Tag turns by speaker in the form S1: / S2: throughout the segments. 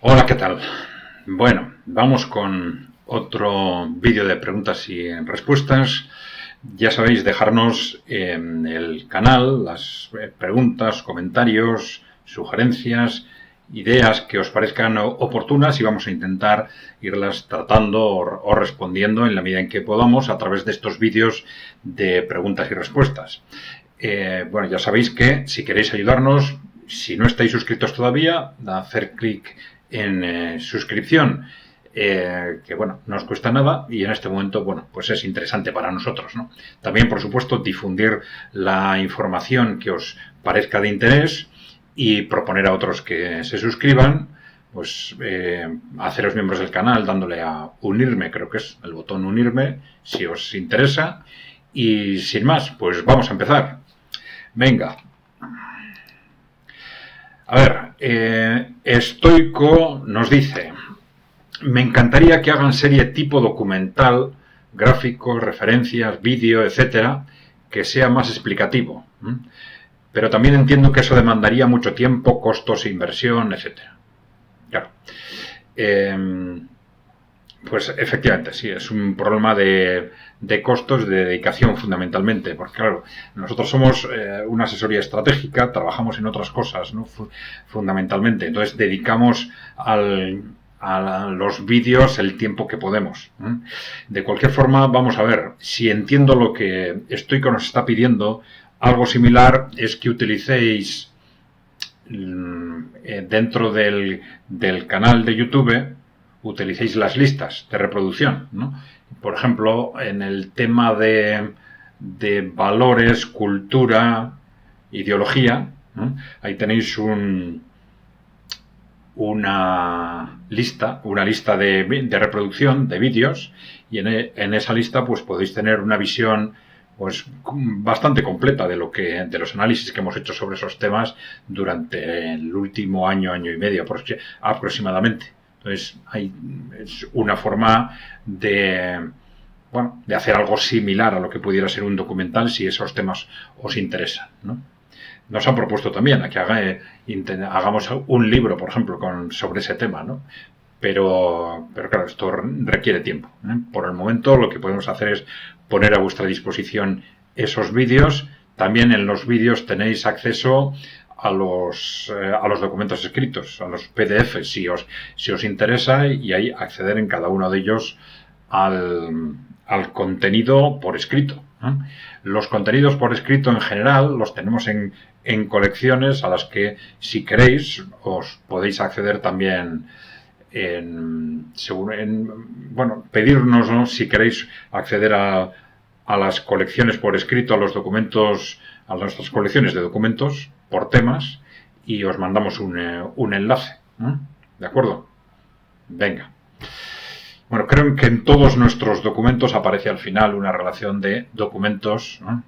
S1: Hola, ¿qué tal? Bueno, vamos con otro vídeo de preguntas y respuestas. Ya sabéis, dejarnos en el canal las preguntas, comentarios, sugerencias, ideas que os parezcan oportunas y vamos a intentar irlas tratando o respondiendo en la medida en que podamos a través de estos vídeos de preguntas y respuestas. Bueno, ya sabéis que si queréis ayudarnos, si no estáis suscritos todavía, hacer clic en suscripción, que bueno, no os cuesta nada y en este momento, bueno, pues es interesante para nosotros, ¿no? También, por supuesto, difundir la información que os parezca de interés y proponer a otros que se suscriban, pues haceros miembros del canal dándole a unirme, creo que es el botón unirme, si os interesa. Y sin más, pues vamos a empezar. Venga. A ver, Estoico nos dice: me encantaría que hagan serie tipo documental, gráficos, referencias, vídeo, etcétera, que sea más explicativo. Pero también entiendo que eso demandaría mucho tiempo, costos, inversión, etcétera. Claro. Pues efectivamente, sí, es un problema de costos, de dedicación fundamentalmente, porque claro, nosotros somos una asesoría estratégica, trabajamos en otras cosas, ¿no? Fundamentalmente, entonces dedicamos a los vídeos el tiempo que podemos. De cualquier forma, vamos a ver, si entiendo lo que Estoico nos está pidiendo, algo similar es que utilicéis dentro del canal de YouTube, utilicéis las listas de reproducción, ¿no? Por ejemplo, en el tema de valores, cultura, ideología, ¿no? Ahí tenéis una lista de reproducción de vídeos y en esa lista pues podéis tener una visión pues bastante completa de los análisis que hemos hecho sobre esos temas durante el último año y medio aproximadamente. Entonces, es una forma de hacer algo similar a lo que pudiera ser un documental si esos temas os interesan, ¿no? Nos han propuesto también a que hagamos un libro, por ejemplo, sobre ese tema, ¿no? Pero claro, esto requiere tiempo, ¿eh? Por el momento lo que podemos hacer es poner a vuestra disposición esos vídeos. También en los vídeos tenéis acceso a los documentos escritos, a los PDF, si os interesa, y ahí acceder en cada uno de ellos al contenido por escrito, ¿eh? Los contenidos por escrito en general los tenemos en colecciones a las que, si queréis, os podéis acceder también pedirnos, ¿no? Si queréis acceder a las colecciones por escrito, a los documentos, a nuestras colecciones de documentos por temas, y os mandamos un enlace, ¿eh? ¿De acuerdo? Venga. Bueno, creo que en todos nuestros documentos aparece al final una relación de documentos, ¿no?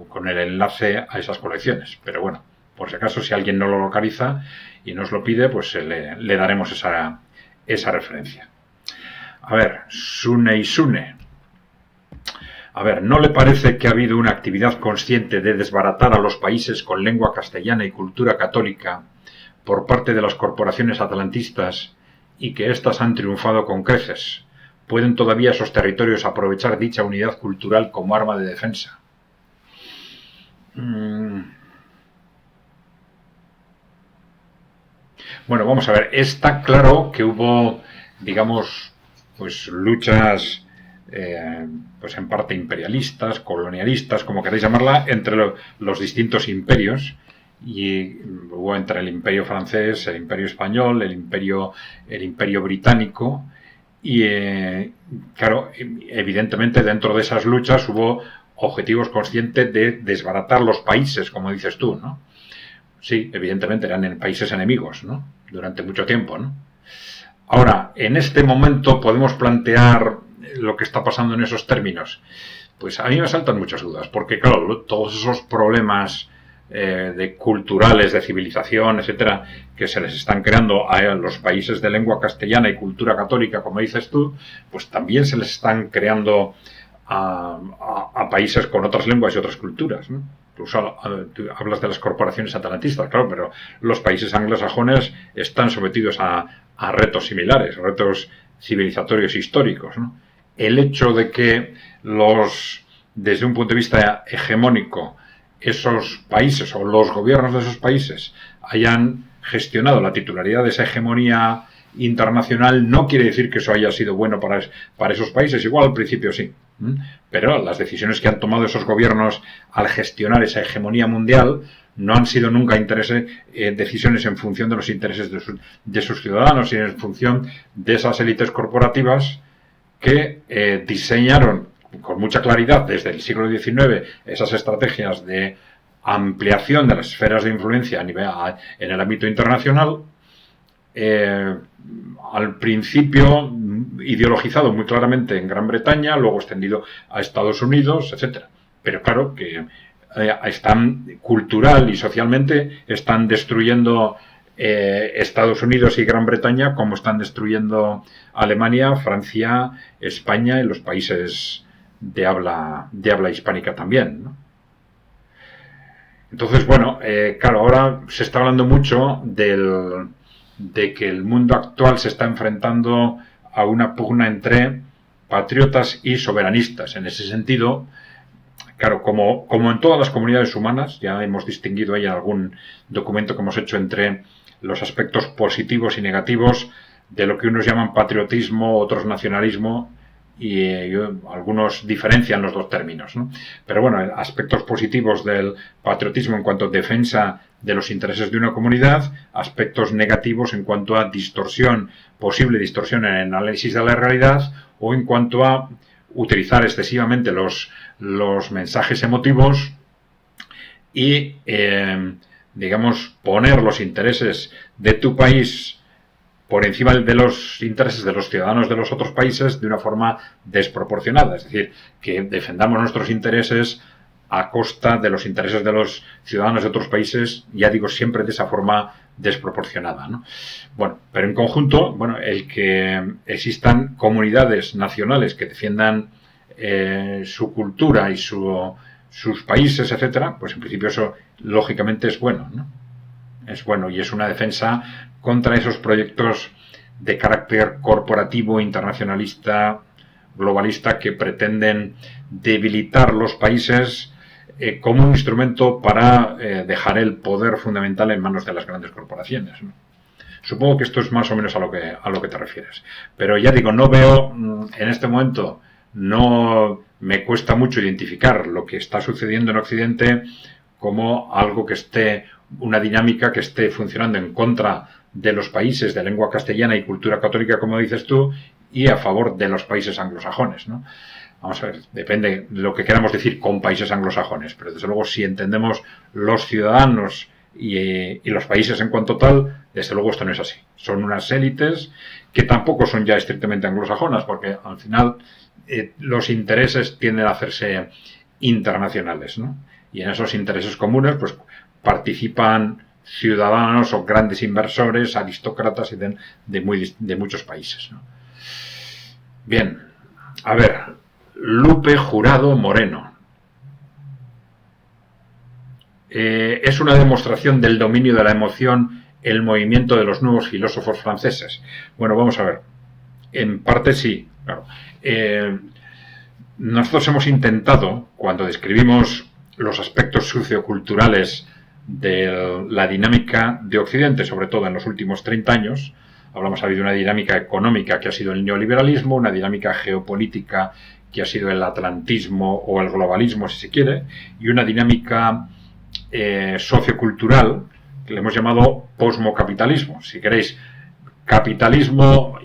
S1: Con el enlace a esas colecciones. Pero bueno, por si acaso, si alguien no lo localiza y nos lo pide, pues le daremos esa referencia. A ver, Sune y Sune. A ver, ¿no le parece que ha habido una actividad consciente de desbaratar a los países con lengua castellana y cultura católica por parte de las corporaciones atlantistas y que éstas han triunfado con creces? ¿Pueden todavía esos territorios aprovechar dicha unidad cultural como arma de defensa? Bueno, vamos a ver. Está claro que hubo, digamos, pues luchas, pues en parte imperialistas, colonialistas, como queráis llamarla, entre los distintos imperios. Y hubo entre el imperio francés, el imperio español, el imperio británico. Y claro, evidentemente dentro de esas luchas hubo objetivos conscientes de desbaratar los países, como dices tú, ¿no? Sí, evidentemente eran países enemigos, ¿no? Durante mucho tiempo, ¿no? Ahora, en este momento podemos plantear lo que está pasando en esos términos. Pues a mí me saltan muchas dudas, porque claro, todos esos problemas culturales, de civilización, etcétera, que se les están creando a los países de lengua castellana y cultura católica, como dices tú, pues también se les están creando a países con otras lenguas y otras culturas, ¿no? Tú hablas de las corporaciones atlantistas, claro, pero los países anglosajones están sometidos a a retos similares, retos civilizatorios históricos, ¿no? El hecho de que desde un punto de vista hegemónico, esos países o los gobiernos de esos países hayan gestionado la titularidad de esa hegemonía internacional, no quiere decir que eso haya sido bueno para esos países. Igual al principio sí, pero las decisiones que han tomado esos gobiernos al gestionar esa hegemonía mundial no han sido nunca decisiones en función de los intereses de sus ciudadanos, sino en función de esas élites corporativas que diseñaron con mucha claridad desde el siglo XIX esas estrategias de ampliación de las esferas de influencia en el ámbito internacional, al principio ideologizado muy claramente en Gran Bretaña, luego extendido a Estados Unidos, etcétera. Pero claro que están cultural y socialmente están destruyendo Estados Unidos y Gran Bretaña como están destruyendo Alemania, Francia, España y los países de habla hispánica también, ¿no? Entonces, bueno, claro, ahora se está hablando mucho de que el mundo actual se está enfrentando a una pugna entre patriotas y soberanistas. En ese sentido, claro, como en todas las comunidades humanas, ya hemos distinguido ahí en algún documento que hemos hecho entre los aspectos positivos y negativos de lo que unos llaman patriotismo, otros nacionalismo, y algunos diferencian los dos términos, ¿no? Pero bueno, aspectos positivos del patriotismo en cuanto a defensa de los intereses de una comunidad, aspectos negativos en cuanto a posible distorsión en el análisis de la realidad, o en cuanto a utilizar excesivamente los mensajes emotivos y, digamos, poner los intereses de tu país por encima de los intereses de los ciudadanos de los otros países de una forma desproporcionada. Es decir, que defendamos nuestros intereses a costa de los intereses de los ciudadanos de otros países, ya digo, siempre de esa forma desproporcionada, ¿no? Bueno, pero en conjunto, bueno, el que existan comunidades nacionales que defiendan su cultura y sus países, etcétera, pues en principio eso lógicamente es bueno, ¿no? Es bueno y es una defensa contra esos proyectos de carácter corporativo, internacionalista, globalista, que pretenden debilitar los países como un instrumento para dejar el poder fundamental en manos de las grandes corporaciones, ¿no? Supongo que esto es más o menos a lo que te refieres. Pero ya digo, no veo en este momento, no me cuesta mucho identificar lo que está sucediendo en Occidente como algo una dinámica que esté funcionando en contra de los países de lengua castellana y cultura católica, como dices tú, y a favor de los países anglosajones, ¿no? Vamos a ver, depende de lo que queramos decir con países anglosajones, pero desde luego si entendemos los ciudadanos y los países en cuanto tal, desde luego esto no es así. Son unas élites que tampoco son ya estrictamente anglosajonas, porque al final los intereses tienden a hacerse internacionales, ¿no? Y en esos intereses comunes, pues participan ciudadanos o grandes inversores, aristócratas y de muchos países, ¿no? Bien, a ver, Lupe Jurado Moreno. Es una demostración del dominio de la emoción el movimiento de los nuevos filósofos franceses. Bueno, vamos a ver. En parte sí, claro. Nosotros hemos intentado, cuando describimos los aspectos socioculturales de la dinámica de Occidente, sobre todo en los últimos 30 años, ha habido una dinámica económica que ha sido el neoliberalismo, una dinámica geopolítica que ha sido el atlantismo o el globalismo, si se quiere, y una dinámica sociocultural que le hemos llamado posmocapitalismo. Si queréis, capitalismo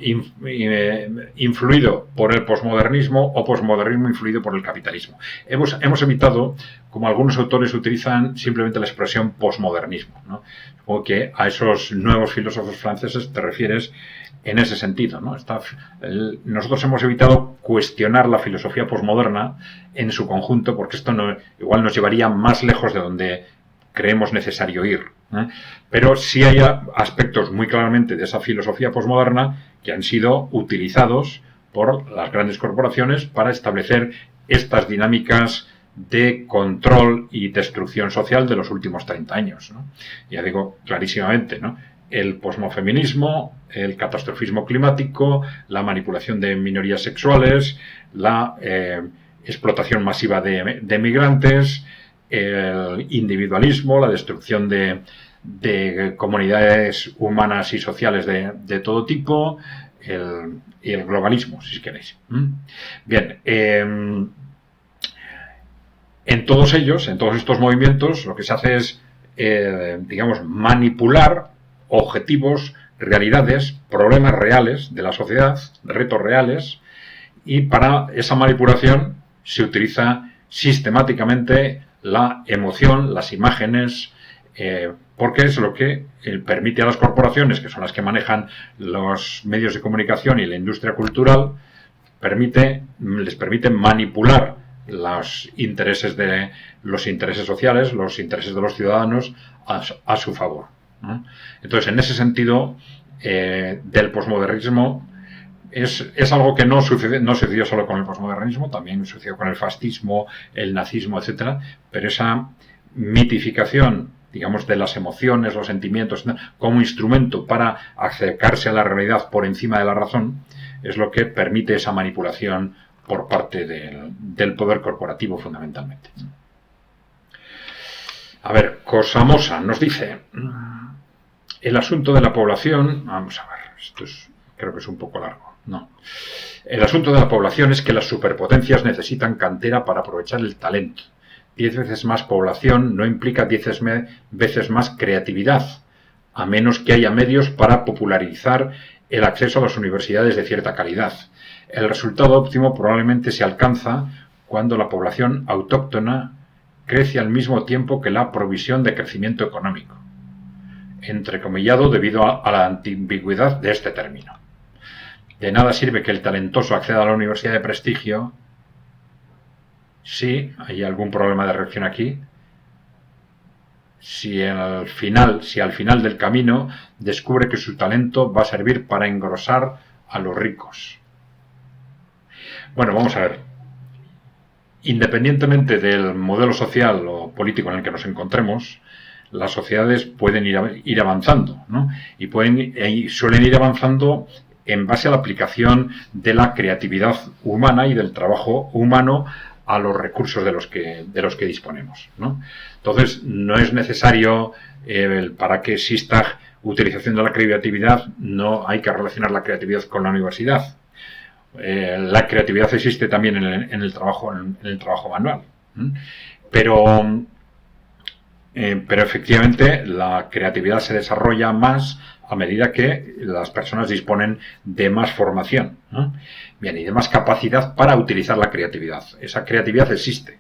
S1: influido por el posmodernismo o posmodernismo influido por el capitalismo. Hemos evitado, como algunos autores utilizan, simplemente la expresión posmodernismo, ¿no? Supongo que a esos nuevos filósofos franceses te refieres en ese sentido, ¿no? Nosotros hemos evitado cuestionar la filosofía posmoderna en su conjunto, porque esto igual nos llevaría más lejos de donde creemos necesario ir, ¿eh? Pero sí hay aspectos muy claramente de esa filosofía posmoderna que han sido utilizados por las grandes corporaciones para establecer estas dinámicas de control y destrucción social de los últimos 30 años, ¿no? Ya digo clarísimamente, ¿no? el posmofeminismo, el catastrofismo climático, la manipulación de minorías sexuales, la explotación masiva de migrantes, el individualismo, la destrucción de comunidades humanas y sociales de todo tipo, y el globalismo, si queréis. Bien, en todos ellos, en todos estos movimientos, lo que se hace es, digamos, manipular objetivos, realidades, problemas reales de la sociedad, retos reales, y para esa manipulación se utiliza sistemáticamente la emoción, las imágenes, porque es lo que permite a las corporaciones, que son las que manejan los medios de comunicación y la industria cultural, les permite manipular los intereses sociales, los intereses de los ciudadanos a su favor, ¿no? Entonces, en ese sentido, del posmodernismo es algo que no sucedió solo con el posmodernismo, también sucedió con el fascismo, el nazismo, etcétera, pero esa mitificación, digamos, de las emociones, los sentimientos, como instrumento para acercarse a la realidad por encima de la razón, es lo que permite esa manipulación por parte del poder corporativo, fundamentalmente. A ver, Cosamosa nos dice, el asunto de la población, vamos a ver, creo que es un poco largo, no. El asunto de la población es que las superpotencias necesitan cantera para aprovechar el talento. 10 veces más población no implica 10 veces más creatividad, a menos que haya medios para popularizar el acceso a las universidades de cierta calidad. El resultado óptimo probablemente se alcanza cuando la población autóctona crece al mismo tiempo que la provisión de crecimiento económico, entrecomillado debido a la ambigüedad de este término. De nada sirve que el talentoso acceda a la universidad de prestigio si hay algún problema de reacción aquí, si al final del camino descubre que su talento va a servir para engrosar a los ricos. Bueno, vamos a ver. Independientemente del modelo social o político en el que nos encontremos, las sociedades pueden ir avanzando, ¿no? Y suelen ir avanzando en base a la aplicación de la creatividad humana y del trabajo humano a los recursos de los que disponemos, ¿no? Entonces, no es necesario, para que exista utilización de la creatividad, no hay que relacionar la creatividad con la universidad. La creatividad existe también en el trabajo manual, pero efectivamente la creatividad se desarrolla más a medida que las personas disponen de más formación, ¿no? Bien, y de más capacidad para utilizar la creatividad. Esa creatividad existe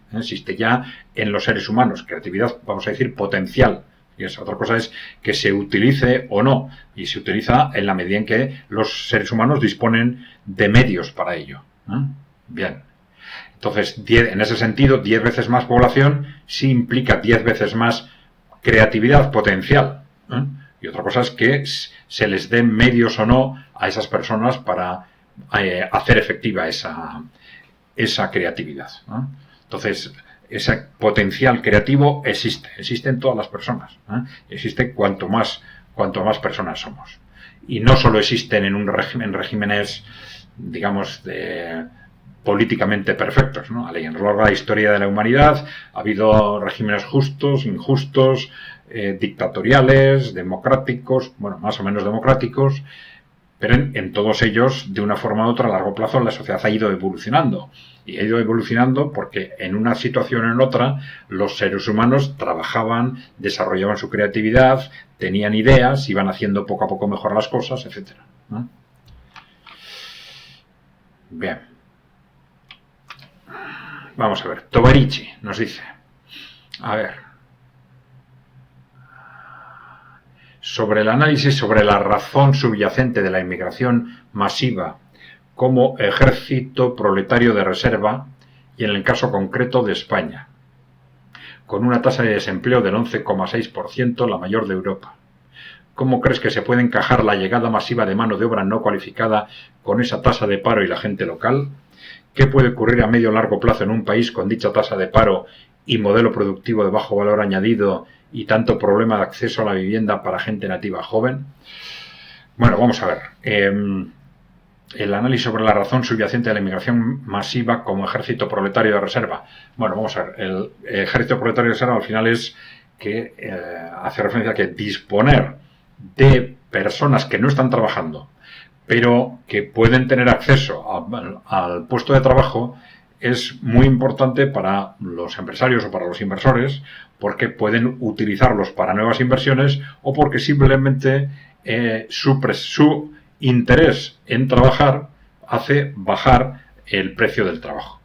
S1: ya en los seres humanos, creatividad, vamos a decir, potencial. Y otra cosa es que se utilice o no, y se utiliza en la medida en que los seres humanos disponen de medios para ello, ¿no? Bien. Entonces, en ese sentido, 10 veces más población sí implica 10 veces más creatividad potencial, ¿no? Y otra cosa es que se les den medios o no a esas personas para hacer efectiva esa creatividad, ¿no? Entonces, ese potencial creativo existe en todas las personas, ¿eh? Existe cuanto más personas somos. Y no solo existen en regímenes, digamos, políticamente perfectos, ¿no? A lo largo de la historia de la humanidad ha habido regímenes justos, injustos, dictatoriales, democráticos, bueno, más o menos democráticos, pero en todos ellos, de una forma u otra, a largo plazo, la sociedad ha ido evolucionando. Y ha ido evolucionando porque en una situación o en otra, los seres humanos trabajaban, desarrollaban su creatividad, tenían ideas, iban haciendo poco a poco mejor las cosas, etc., ¿no? Bien. Vamos a ver. Tobarichi nos dice, a ver, sobre el análisis sobre la razón subyacente de la inmigración masiva como ejército proletario de reserva y en el caso concreto de España, con una tasa de desempleo del 11,6%, la mayor de Europa. ¿Cómo crees que se puede encajar la llegada masiva de mano de obra no cualificada con esa tasa de paro y la gente local? ¿Qué puede ocurrir a medio o largo plazo en un país con dicha tasa de paro y modelo productivo de bajo valor añadido y tanto problema de acceso a la vivienda para gente nativa joven. Bueno, vamos a ver. El análisis sobre la razón subyacente de la inmigración masiva como ejército proletario de reserva. Bueno, vamos a ver. El ejército proletario de reserva al final es que hace referencia a que disponer de personas que no están trabajando, pero que pueden tener acceso al puesto de trabajo, es muy importante para los empresarios o para los inversores, porque pueden utilizarlos para nuevas inversiones o porque simplemente su interés en trabajar hace bajar el precio del trabajo.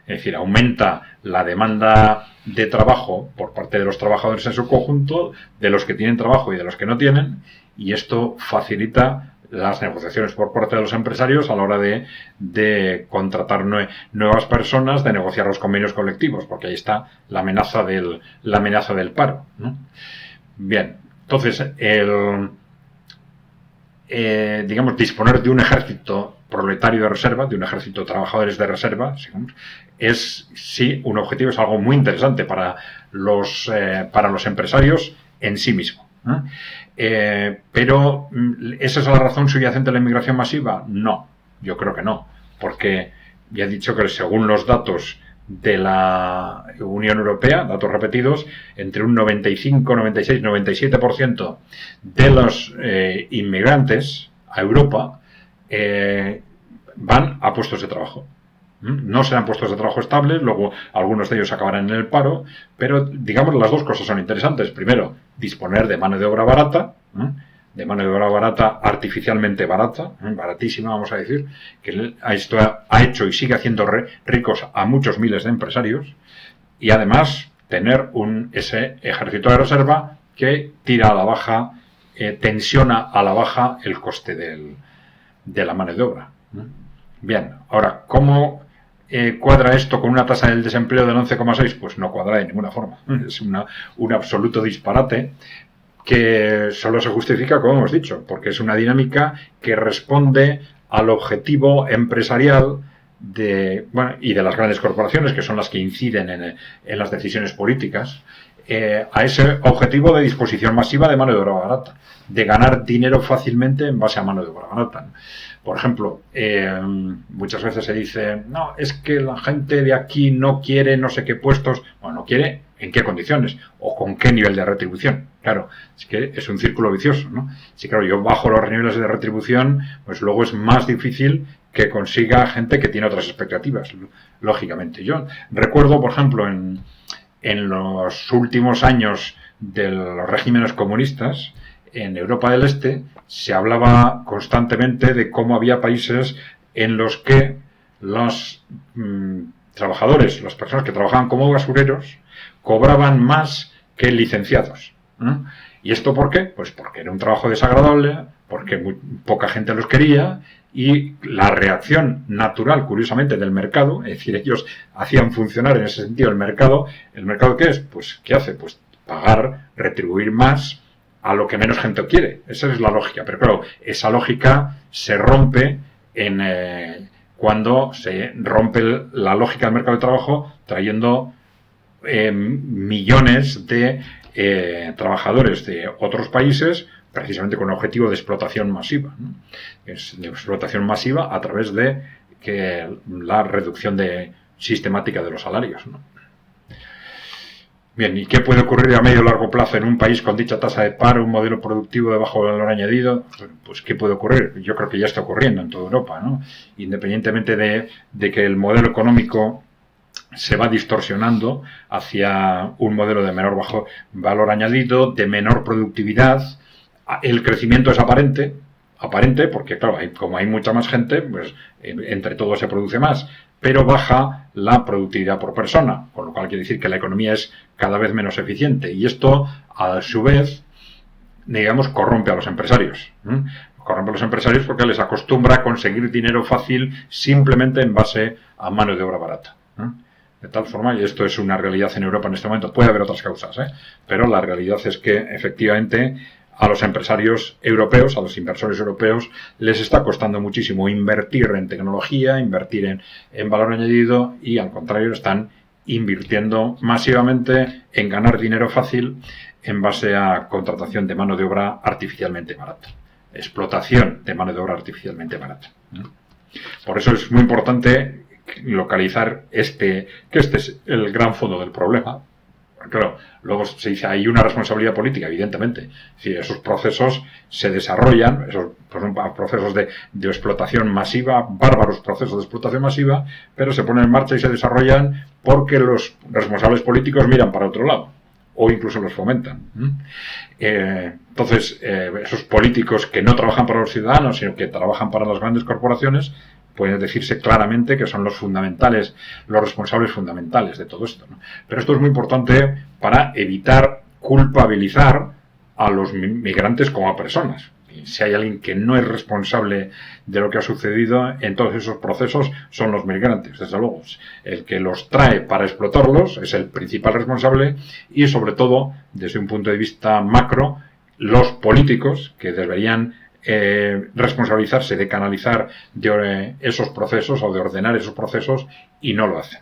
S1: Es decir, aumenta la demanda de trabajo por parte de los trabajadores en su conjunto, de los que tienen trabajo y de los que no tienen, y esto facilita las negociaciones por parte de los empresarios a la hora de contratar nuevas personas, de negociar los convenios colectivos, porque ahí está la amenaza del paro, ¿no? Bien, entonces, digamos, disponer de un ejército proletario de reserva, de un ejército de trabajadores de reserva, es sí un objetivo, es algo muy interesante para los empresarios en sí mismo. Pero ¿esa es la razón subyacente de la inmigración masiva? No, yo creo que no, porque ya he dicho que según los datos de la Unión Europea, datos repetidos, entre un 95, 96, 97% de los inmigrantes a Europa van a puestos de trabajo. No serán puestos de trabajo estables, luego algunos de ellos acabarán en el paro, pero digamos las dos cosas son interesantes. Primero, disponer de mano de obra barata, artificialmente barata, baratísima vamos a decir, que esto ha hecho y sigue haciendo ricos a muchos miles de empresarios, y además tener ese ejército de reserva que tira a la baja, tensiona a la baja el coste de la mano de obra. Bien, ahora, ¿cómo cuadra esto con una tasa del desempleo del 11,6? Pues no cuadra de ninguna forma. Es un absoluto disparate que solo se justifica, como hemos dicho, porque es una dinámica que responde al objetivo empresarial y de las grandes corporaciones, que son las que inciden en las decisiones políticas, a ese objetivo de disposición masiva de mano de obra barata, de ganar dinero fácilmente en base a mano de obra barata. Por ejemplo, muchas veces se dice, no, es que la gente de aquí no quiere no sé qué puestos. Bueno, no quiere en qué condiciones o con qué nivel de retribución. Claro, es que es un círculo vicioso, ¿no? Si claro, yo bajo los niveles de retribución, pues luego es más difícil que consiga gente que tiene otras expectativas, lógicamente. Yo recuerdo, por ejemplo, en los últimos años de los regímenes comunistas, en Europa del Este se hablaba constantemente de cómo había países en los que los trabajadores, las personas que trabajaban como basureros, cobraban más que licenciados. ¿Y esto por qué? Pues porque era un trabajo desagradable, porque poca gente los quería, y la reacción natural, curiosamente, del mercado, es decir, ellos hacían funcionar en ese sentido el mercado. ¿El mercado qué es? Pues, ¿qué hace? Pues pagar, retribuir más a lo que menos gente quiere. Esa es la lógica. Pero claro, esa lógica se rompe cuando se rompe la lógica del mercado de trabajo trayendo millones de trabajadores de otros países, precisamente con el objetivo de explotación masiva, ¿no? Es de explotación masiva a través de la reducción sistemática de los salarios, ¿no? Bien, ¿y qué puede ocurrir a medio o largo plazo en un país con dicha tasa de paro, un modelo productivo de bajo valor añadido? Pues, ¿qué puede ocurrir? Yo creo que ya está ocurriendo en toda Europa, ¿no? Independientemente de que el modelo económico se va distorsionando hacia un modelo de menor bajo valor añadido, de menor productividad. El crecimiento es aparente porque, claro, como hay mucha más gente, pues entre todos se produce más, pero baja la productividad por persona, con lo cual quiere decir que la economía es cada vez menos eficiente, y esto, a su vez, digamos, corrompe a los empresarios. Corrompe a los empresarios porque les acostumbra a conseguir dinero fácil simplemente en base a mano de obra barata. De tal forma, y esto es una realidad en Europa en este momento, puede haber otras causas, pero la realidad es que efectivamente a los empresarios europeos, a los inversores europeos, les está costando muchísimo invertir en tecnología, invertir en valor añadido, y al contrario están invirtiendo masivamente en ganar dinero fácil en base a contratación de mano de obra artificialmente barata, explotación de mano de obra artificialmente barata. Por eso es muy importante localizar que este es el gran fondo del problema. Claro, luego se dice, hay una responsabilidad política, evidentemente. Si esos procesos se desarrollan, esos procesos de explotación masiva, bárbaros procesos de explotación masiva, pero se ponen en marcha y se desarrollan porque los responsables políticos miran para otro lado, o incluso los fomentan. Entonces, esos políticos que no trabajan para los ciudadanos, sino que trabajan para las grandes corporaciones, puede decirse claramente que son los responsables fundamentales de todo esto, ¿no? Pero esto es muy importante para evitar culpabilizar a los migrantes como a personas. Y si hay alguien que no es responsable de lo que ha sucedido en todos esos procesos, son los migrantes, desde luego. El que los trae para explotarlos es el principal responsable y, sobre todo, desde un punto de vista macro, los políticos que deberían responsabilizarse de canalizar esos procesos o de ordenar esos procesos y no lo hacen.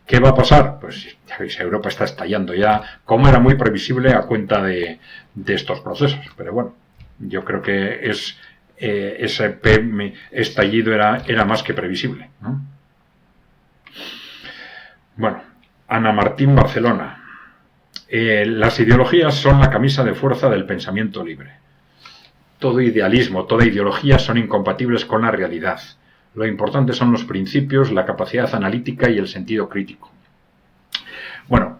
S1: ¿Qué va a pasar? Pues ya veis, Europa está estallando ya, como era muy previsible a cuenta de estos procesos. Pero bueno, yo creo que ese estallido era más que previsible, ¿no? Bueno, Ana Martín, Barcelona. Las ideologías son la camisa de fuerza del pensamiento libre. Todo idealismo, toda ideología son incompatibles con la realidad. Lo importante son los principios, la capacidad analítica y el sentido crítico. Bueno,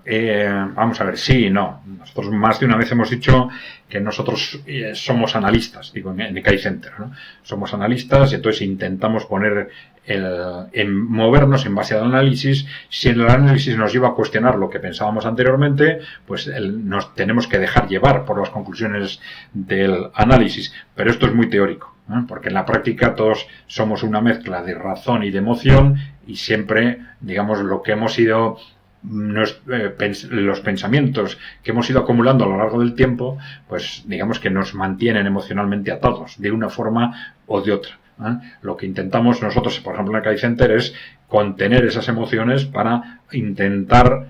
S1: vamos a ver, sí y no. Nosotros más de una vez hemos dicho que nosotros somos analistas, digo, en ECAI Center, ¿no? Somos analistas y entonces intentamos movernos en base al análisis. Si el análisis nos lleva a cuestionar lo que pensábamos anteriormente, pues nos tenemos que dejar llevar por las conclusiones del análisis. Pero esto es muy teórico, ¿no? Porque en la práctica todos somos una mezcla de razón y de emoción y siempre, digamos, lo que hemos ido... los pensamientos que hemos ido acumulando a lo largo del tiempo, pues digamos que nos mantienen emocionalmente atados de una forma o de otra. Lo que intentamos nosotros, por ejemplo, en ECAI Center, es contener esas emociones para intentar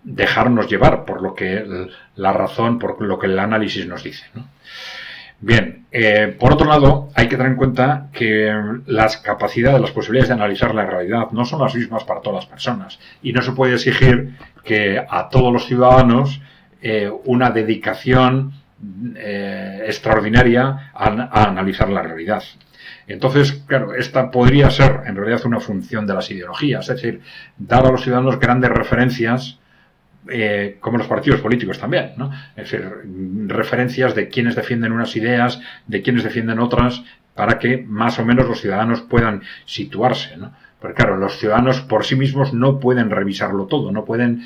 S1: dejarnos llevar por lo que la razón, por lo que el análisis nos dice, ¿no? Bien, por otro lado, hay que tener en cuenta que las capacidades, las posibilidades de analizar la realidad no son las mismas para todas las personas y no se puede exigir que a todos los ciudadanos una dedicación extraordinaria a analizar la realidad. Entonces, claro, esta podría ser en realidad una función de las ideologías, es decir, dar a los ciudadanos grandes referencias, como los partidos políticos también, ¿no? Es decir, referencias de quienes defienden unas ideas, de quienes defienden otras, para que más o menos los ciudadanos puedan situarse, ¿no? Porque claro, los ciudadanos por sí mismos no pueden revisarlo todo, no pueden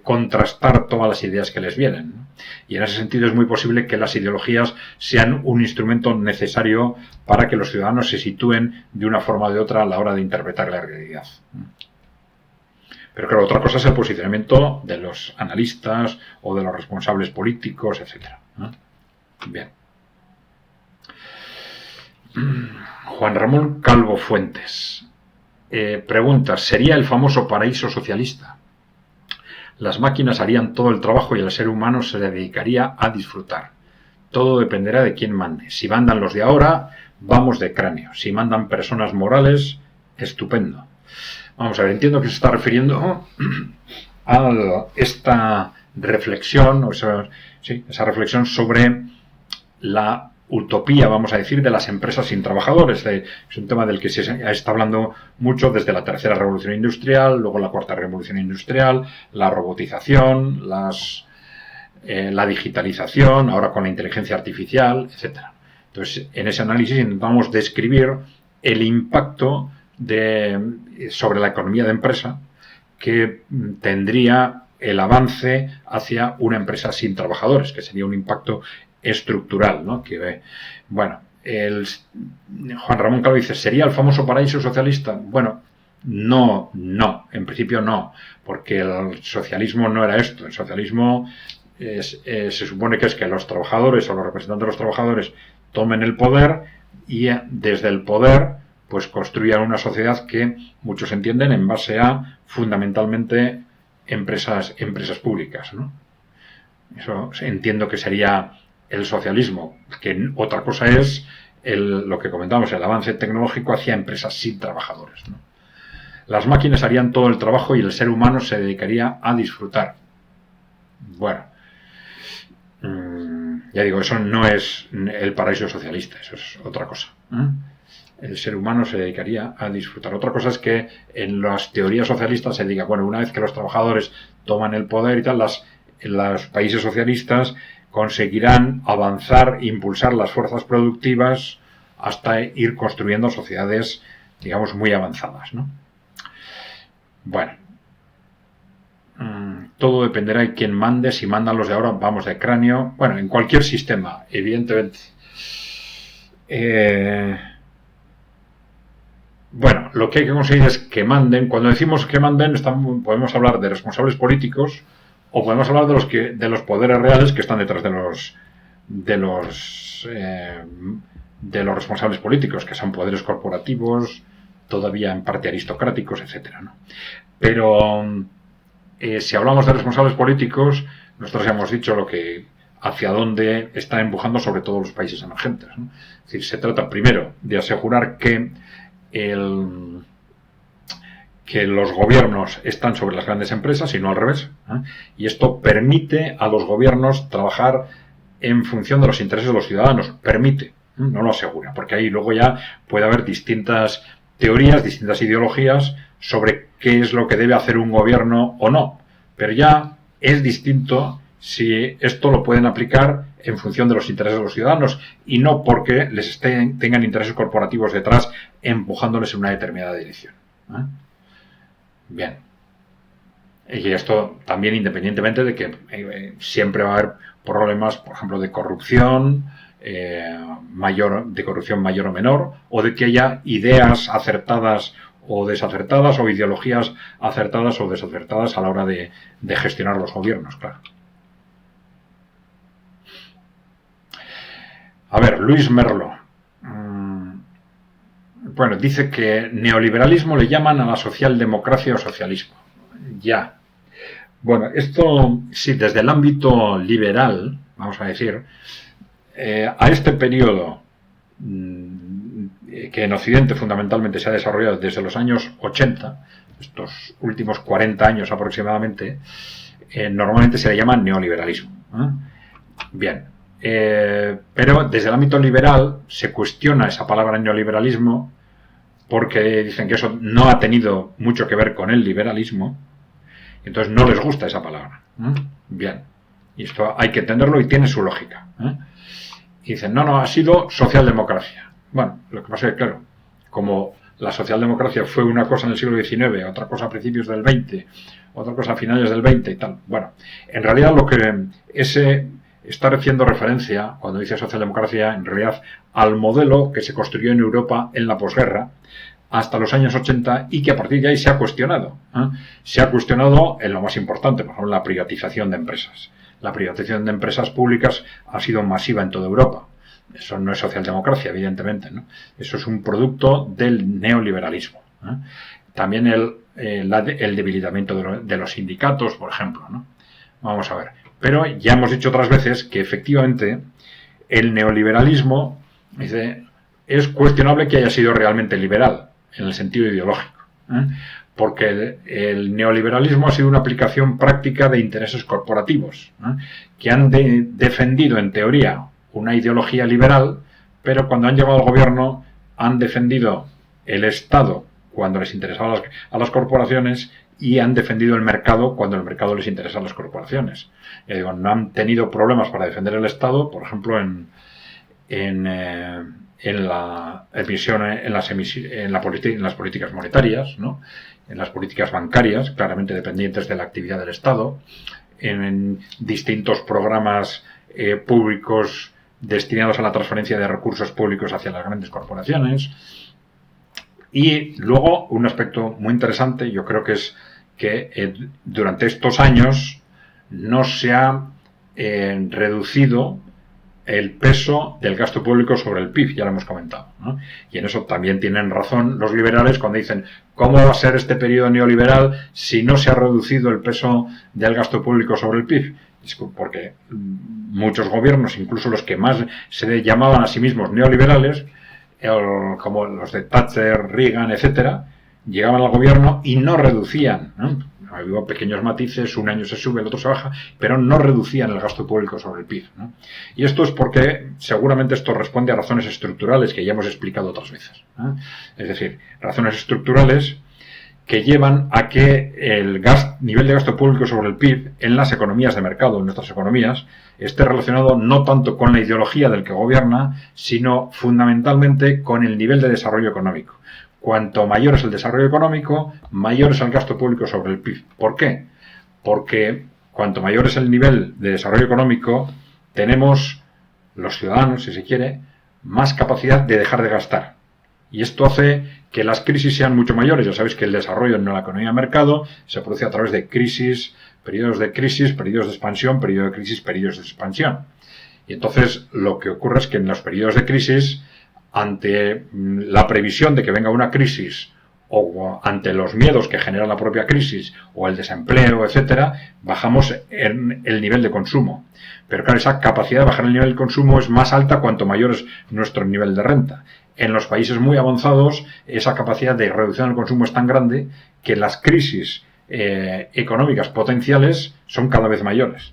S1: contrastar todas las ideas que les vienen, ¿no? Y en ese sentido es muy posible que las ideologías sean un instrumento necesario para que los ciudadanos se sitúen de una forma o de otra a la hora de interpretar la realidad. Pero claro, otra cosa es el posicionamiento de los analistas o de los responsables políticos, etc., ¿no? Bien. Juan Ramón Calvo Fuentes pregunta, ¿sería el famoso paraíso socialista? Las máquinas harían todo el trabajo y el ser humano se dedicaría a disfrutar. Todo dependerá de quién mande. Si mandan los de ahora, vamos de cráneo. Si mandan personas morales, estupendo. Vamos a ver, entiendo que se está refiriendo a esta reflexión, esa reflexión sobre la utopía, vamos a decir, de las empresas sin trabajadores. Es un tema del que se está hablando mucho desde la tercera revolución industrial, luego la cuarta revolución industrial, la robotización, la digitalización, ahora con la inteligencia artificial, etc. Entonces, en ese análisis intentamos describir el impacto sobre la economía de empresa que tendría el avance hacia una empresa sin trabajadores, que sería un impacto estructural, ¿no? Que, bueno, Juan Ramón Calvo dice, ¿sería el famoso paraíso socialista? Bueno, no, en principio no, porque el socialismo no era esto. El socialismo se supone que es que los trabajadores o los representantes de los trabajadores tomen el poder y desde el poder pues construyan una sociedad que muchos entienden en base a fundamentalmente empresas públicas, ¿no? Eso entiendo que sería el socialismo, que otra cosa es lo que comentamos, el avance tecnológico hacia empresas sin trabajadores, ¿no? Las máquinas harían todo el trabajo y el ser humano se dedicaría a disfrutar. Bueno, ya digo, eso no es el paraíso socialista, eso es otra cosa, ¿eh? El ser humano se dedicaría a disfrutar. Otra cosa es que en las teorías socialistas se diga, bueno, una vez que los trabajadores toman el poder y tal, los países socialistas conseguirán avanzar, impulsar las fuerzas productivas hasta ir construyendo sociedades, digamos, muy avanzadas, ¿no? Bueno, todo dependerá de quién mande. Si mandan los de ahora, vamos de cráneo. Bueno, en cualquier sistema, evidentemente. Bueno, lo que hay que conseguir es que manden. Cuando decimos que manden, podemos hablar de responsables políticos o podemos hablar de los poderes reales que están detrás de los responsables políticos, que son poderes corporativos, todavía en parte aristocráticos, etcétera, ¿no? Pero si hablamos de responsables políticos, nosotros ya hemos dicho hacia dónde está empujando sobre todo los países emergentes, ¿no? Es decir, se trata primero de asegurar que los gobiernos están sobre las grandes empresas y no al revés, ¿eh? Y esto permite a los gobiernos trabajar en función de los intereses de los ciudadanos. Permite, no lo asegura, porque ahí luego ya puede haber distintas teorías, distintas ideologías sobre qué es lo que debe hacer un gobierno o no. Pero ya es distinto si esto lo pueden aplicar en función de los intereses de los ciudadanos y no porque tengan intereses corporativos detrás empujándoles en una determinada dirección, ¿eh? Bien. Y esto también independientemente de que siempre va a haber problemas, por ejemplo, de corrupción, de corrupción mayor o menor, o de que haya ideas acertadas o desacertadas, o ideologías acertadas o desacertadas a la hora de gestionar los gobiernos, claro. A ver, Luis Merlo. Bueno, dice que neoliberalismo le llaman a la socialdemocracia o socialismo. Ya. Bueno, esto sí, desde el ámbito liberal, vamos a decir, a este periodo que en Occidente fundamentalmente se ha desarrollado desde los años 80, estos últimos 40 años aproximadamente, normalmente se le llama neoliberalismo, ¿eh? Bien. Pero desde el ámbito liberal se cuestiona esa palabra neoliberalismo porque dicen que eso no ha tenido mucho que ver con el liberalismo, entonces no les gusta esa palabra, ¿eh? Bien, y esto hay que entenderlo y tiene su lógica, ¿eh? Y dicen, no, ha sido socialdemocracia. Bueno, lo que pasa es que, claro, como la socialdemocracia fue una cosa en el siglo XIX, otra cosa a principios del XX, otra cosa a finales del XX y tal, bueno, en realidad lo que está haciendo referencia, cuando dice socialdemocracia, en realidad al modelo que se construyó en Europa en la posguerra hasta los años 80 y que a partir de ahí se ha cuestionado, ¿eh? Se ha cuestionado en lo más importante, por ejemplo, la privatización de empresas. La privatización de empresas públicas ha sido masiva en toda Europa. Eso no es socialdemocracia, evidentemente, ¿no? Eso es un producto del neoliberalismo, ¿eh? También el debilitamiento de los sindicatos, por ejemplo, ¿no? Vamos a ver. Pero ya hemos dicho otras veces que efectivamente el neoliberalismo es cuestionable que haya sido realmente liberal en el sentido ideológico, ¿eh? Porque el neoliberalismo ha sido una aplicación práctica de intereses corporativos, ¿eh? Que han defendido en teoría una ideología liberal, pero cuando han llegado al gobierno han defendido el Estado cuando les interesaba a las corporaciones y han defendido el mercado cuando el mercado les interesa a las corporaciones. No han tenido problemas para defender el Estado, por ejemplo, en las políticas monetarias, ¿no? En las políticas bancarias, claramente dependientes de la actividad del Estado, en distintos programas públicos destinados a la transferencia de recursos públicos hacia las grandes corporaciones. Y luego, un aspecto muy interesante, yo creo que es que durante estos años no se ha reducido el peso del gasto público sobre el PIB, ya lo hemos comentado, ¿no? Y en eso también tienen razón los liberales cuando dicen ¿cómo va a ser este periodo neoliberal si no se ha reducido el peso del gasto público sobre el PIB? Es porque muchos gobiernos, incluso los que más se llamaban a sí mismos neoliberales, como los de Thatcher, Reagan, etcétera, llegaban al gobierno y no reducían, ¿no? Había pequeños matices, un año se sube, el otro se baja, pero no reducían el gasto público sobre el PIB, ¿no? Y esto es porque seguramente esto responde a razones estructurales que ya hemos explicado otras veces, ¿no? Es decir, razones estructurales que llevan a que el nivel de gasto público sobre el PIB en las economías de mercado, en nuestras economías, esté relacionado no tanto con la ideología del que gobierna, sino fundamentalmente con el nivel de desarrollo económico. Cuanto mayor es el desarrollo económico, mayor es el gasto público sobre el PIB. ¿Por qué? Porque cuanto mayor es el nivel de desarrollo económico, tenemos, los ciudadanos, si se quiere, más capacidad de dejar de gastar. Y esto hace que las crisis sean mucho mayores. Ya sabéis que el desarrollo en la economía de mercado se produce a través de crisis, periodos de expansión, periodo de crisis, periodos de expansión. Y entonces lo que ocurre es que en los periodos de crisis, ante la previsión de que venga una crisis o ante los miedos que genera la propia crisis o el desempleo, etcétera, bajamos en el nivel de consumo. Pero claro, esa capacidad de bajar el nivel de consumo es más alta cuanto mayor es nuestro nivel de renta. En los países muy avanzados, esa capacidad de reducción del consumo es tan grande que las crisis económicas potenciales son cada vez mayores.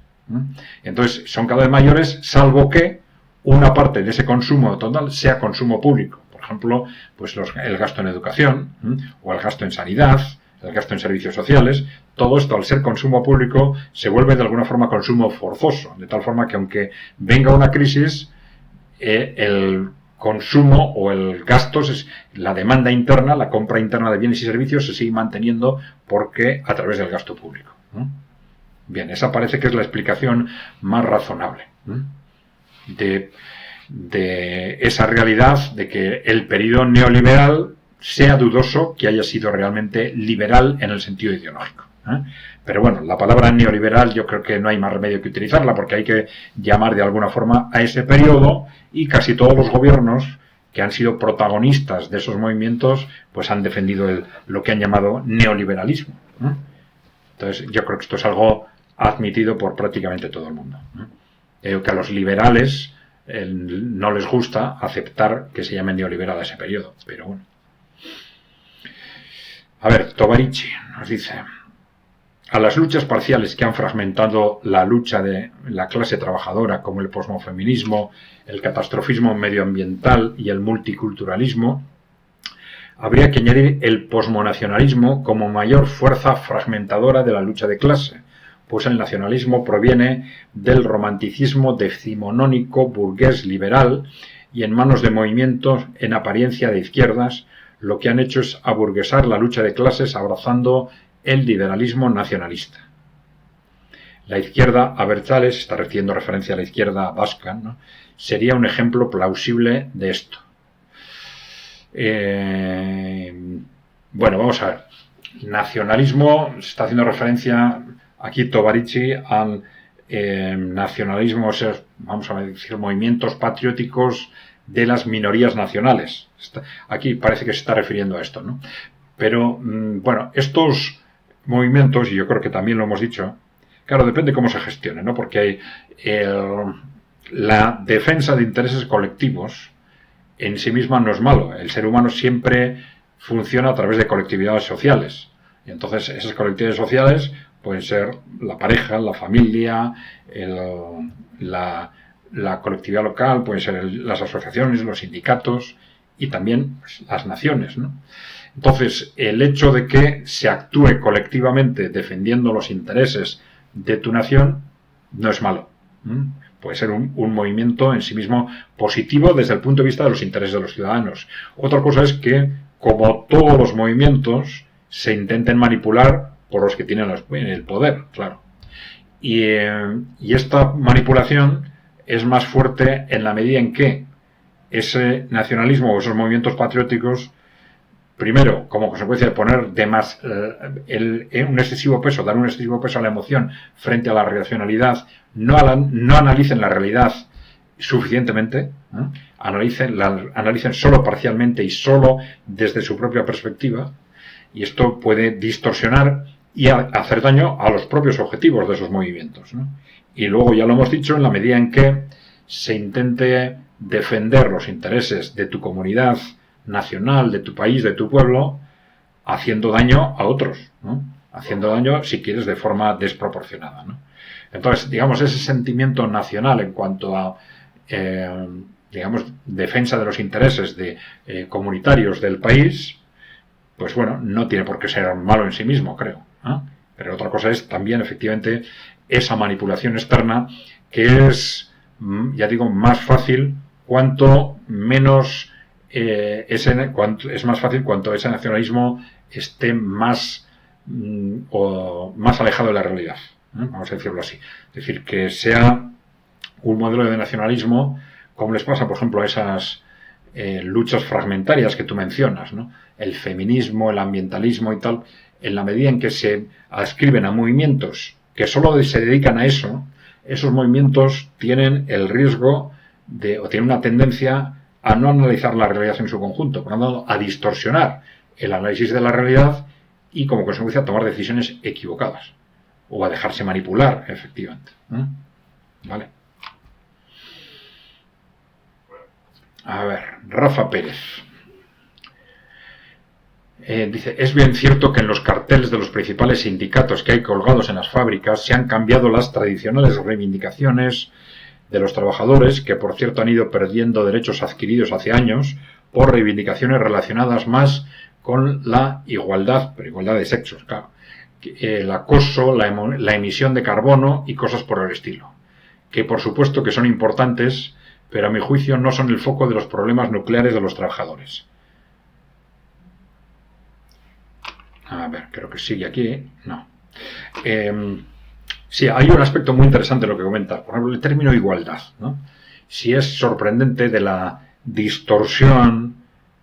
S1: Entonces, son cada vez mayores, salvo que una parte de ese consumo total sea consumo público. Por ejemplo, pues el gasto en educación, o el gasto en sanidad, el gasto en servicios sociales. Todo esto, al ser consumo público, se vuelve de alguna forma consumo forzoso. De tal forma que aunque venga una crisis, el consumo o el gasto, la demanda interna, la compra interna de bienes y servicios se sigue manteniendo porque a través del gasto público. Bien, esa parece que es la explicación más razonable de esa realidad de que el periodo neoliberal sea dudoso que haya sido realmente liberal en el sentido ideológico. Pero bueno, la palabra neoliberal yo creo que no hay más remedio que utilizarla porque hay que llamar de alguna forma a ese periodo, y casi todos los gobiernos que han sido protagonistas de esos movimientos pues han defendido lo que han llamado neoliberalismo. Entonces yo creo que esto es algo admitido por prácticamente todo el mundo. Creo que a los liberales no les gusta aceptar que se llame neoliberal a ese periodo, pero bueno. A ver, Tovarichi nos dice: a las luchas parciales que han fragmentado la lucha de la clase trabajadora, como el posmofeminismo, el catastrofismo medioambiental y el multiculturalismo, habría que añadir el posmonacionalismo como mayor fuerza fragmentadora de la lucha de clase, pues el nacionalismo proviene del romanticismo decimonónico burgués liberal y en manos de movimientos en apariencia de izquierdas, lo que han hecho es aburguesar la lucha de clases abrazando el liberalismo nacionalista. La izquierda abertzale, se está haciendo referencia a la izquierda vasca, ¿no?, sería un ejemplo plausible de esto. Bueno, vamos a ver. Nacionalismo, se está haciendo referencia aquí Tovarichi al nacionalismo, o sea, vamos a decir, movimientos patrióticos de las minorías nacionales. Aquí parece que se está refiriendo a esto, ¿no? Pero, bueno, estos movimientos, y yo creo que también lo hemos dicho, claro, depende cómo se gestione, ¿no? Porque la defensa de intereses colectivos en sí misma no es malo. El ser humano siempre funciona a través de colectividades sociales. Y entonces esas colectividades sociales pueden ser la pareja, la familia, la colectividad local, pueden ser las asociaciones, los sindicatos y también pues, las naciones, ¿no? Entonces, el hecho de que se actúe colectivamente defendiendo los intereses de tu nación no es malo. Puede ser un movimiento en sí mismo positivo desde el punto de vista de los intereses de los ciudadanos. Otra cosa es que, como todos los movimientos, se intenten manipular por los que tienen el poder, claro. Y esta manipulación es más fuerte en la medida en que ese nacionalismo o esos movimientos patrióticos, primero, como consecuencia de poner un excesivo peso, dar un excesivo peso a la emoción frente a la racionalidad, no analicen la realidad suficientemente, analicen solo parcialmente y solo desde su propia perspectiva, y esto puede distorsionar y hacer daño a los propios objetivos de esos movimientos, ¿no? Y luego, ya lo hemos dicho, en la medida en que se intente defender los intereses de tu comunidad nacional, de tu país, de tu pueblo, haciendo daño a otros, ¿no? Haciendo daño, si quieres, de forma desproporcionada, ¿no? Entonces, digamos, ese sentimiento nacional en cuanto a, digamos, defensa de los intereses comunitarios del país, pues bueno, no tiene por qué ser malo en sí mismo, creo, ¿eh? Pero otra cosa es también, efectivamente, esa manipulación externa, que es, ya digo, más fácil cuanto menos es más fácil cuanto ese nacionalismo esté más alejado de la realidad, ¿eh? Vamos a decirlo así. Es decir, que sea un modelo de nacionalismo, como les pasa, por ejemplo, a esas luchas fragmentarias que tú mencionas, ¿no? El feminismo, el ambientalismo y tal, en la medida en que se adscriben a movimientos que solo se dedican a eso, esos movimientos tienen el riesgo o tienen una tendencia a no analizar la realidad en su conjunto, por lo tanto, a distorsionar el análisis de la realidad y, como consecuencia, a tomar decisiones equivocadas o a dejarse manipular, efectivamente, ¿eh? ¿Vale? A ver, Rafa Pérez. Dice, es bien cierto que en los carteles de los principales sindicatos que hay colgados en las fábricas se han cambiado las tradicionales reivindicaciones de los trabajadores, que por cierto han ido perdiendo derechos adquiridos hace años por reivindicaciones relacionadas más con la igualdad, pero igualdad de sexos, claro, el acoso, la emisión de carbono y cosas por el estilo, que por supuesto que son importantes, pero a mi juicio no son el foco de los problemas nucleares de los trabajadores. A ver, creo que sigue aquí. No. Sí, hay un aspecto muy interesante en lo que comentas. Por ejemplo, el término igualdad, ¿no? Sí es sorprendente de la distorsión